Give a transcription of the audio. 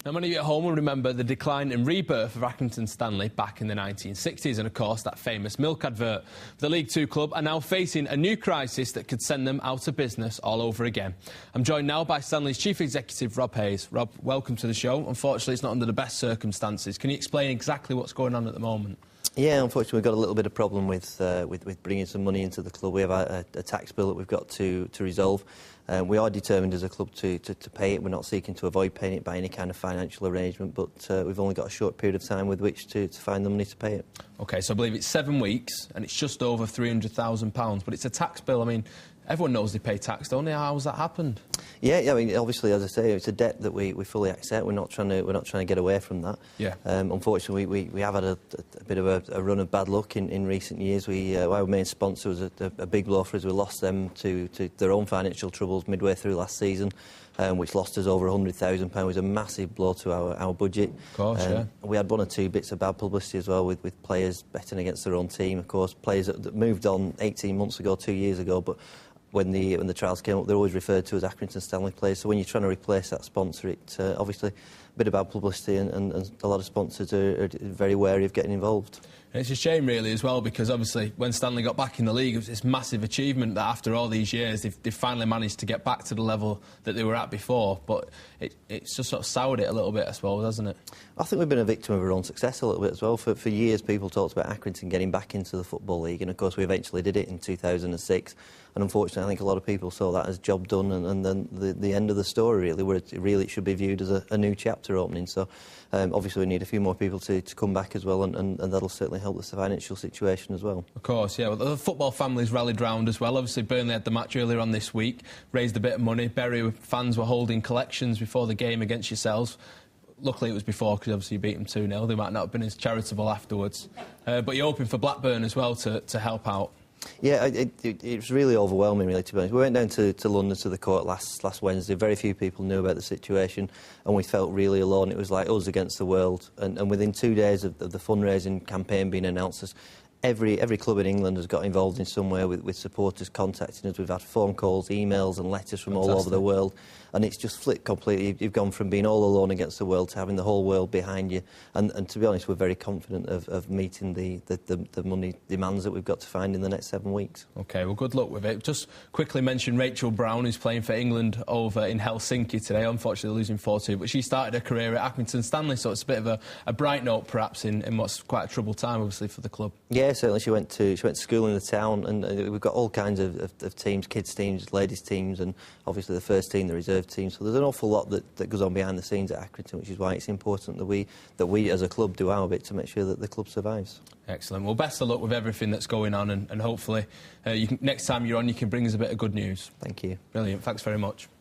Now, many of you at home will remember the decline and rebirth of Accrington Stanley back in the 1960s, and of course that famous milk advert. The League Two club are now facing a new crisis that could send them out of business all over again. I'm joined now by Stanley's Chief Executive, Rob Hayes. Rob, welcome to the show. Unfortunately, it's not under the best circumstances. Can you explain exactly what's going on at the moment? Yeah, unfortunately we've got a little bit of problem with bringing some money into the club. We have a tax bill that we've got to resolve. We are determined as a club to pay it. We're not seeking to avoid paying it by any kind of financial arrangement, but we've only got a short period of time with which to find the money to pay it. OK, so I believe it's 7 weeks and it's just over £300,000, but it's a tax bill. I mean, everyone knows they pay tax, don't they? How's that happened? Yeah, I mean, obviously, as I say, it's a debt that we fully accept. We're not trying to get away from that. Yeah. Unfortunately, we have had a bit of a run of bad luck in recent years. Our main sponsor was a big blow for us. We lost them to their own financial troubles midway through last season, which lost us over £100,000. It was a massive blow to our budget. Of course, yeah. We had one or two bits of bad publicity as well with players betting against their own team. Of course, players that moved on 18 months ago, 2 years ago, but when the trials came up, they're always referred to as Accrington Stanley players. So when you're trying to replace that sponsor, it obviously a bit of bad publicity, and a lot of sponsors are very wary of getting involved. And it's a shame, really, as well, because obviously when Stanley got back in the league, it was this massive achievement that after all these years, they've finally managed to get back to the level that they were at before. But it's just sort of soured it a little bit, I suppose, hasn't it? I think we've been a victim of our own success a little bit as well. For years, people talked about Accrington getting back into the Football League, and of course we eventually did it in 2006. And unfortunately, I think a lot of people saw that as job done, and then the end of the story, really, where it should be viewed as a new chapter opening. So obviously we need a few more people to come back as well, and that'll certainly help the financial situation as well. Of course, yeah. Well, the football family's rallied round as well. Obviously, Burnley had the match earlier on this week, raised a bit of money. Bury fans were holding collections before the game against yourselves. Luckily, it was before, because obviously you beat them 2-0. They might not have been as charitable afterwards. But you're hoping for Blackburn as well to help out. Yeah, it was really overwhelming, really, to be honest. We went down to London to the court last Wednesday. Very few people knew about the situation, and we felt really alone. It was like us against the world. And within 2 days of the fundraising campaign being announced, every club in England has got involved in some way with supporters contacting us. We've had phone calls, emails and letters from all over the world, and it's just flipped completely. You've gone from being all alone against the world to having the whole world behind you, and to be honest, we're very confident of meeting the money demands that we've got to find in the next 7 weeks. OK, well, good luck with it. Just quickly mention Rachel Brown, who's playing for England over in Helsinki today, unfortunately losing 4-2, but she started her career at Accrington Stanley, so it's a bit of a bright note perhaps in what's quite a troubled time, obviously, for the club. Yeah, certainly. She went to school in the town, and we've got all kinds of teams, kids teams, ladies teams, and obviously the first team, the reserve team. So there's an awful lot that goes on behind the scenes at Accrington, which is why it's important that we as a club do our bit to make sure that the club survives. Excellent. Well, best of luck with everything that's going on, and hopefully next time you're on you can bring us a bit of good news. Thank you. Brilliant. Thanks very much.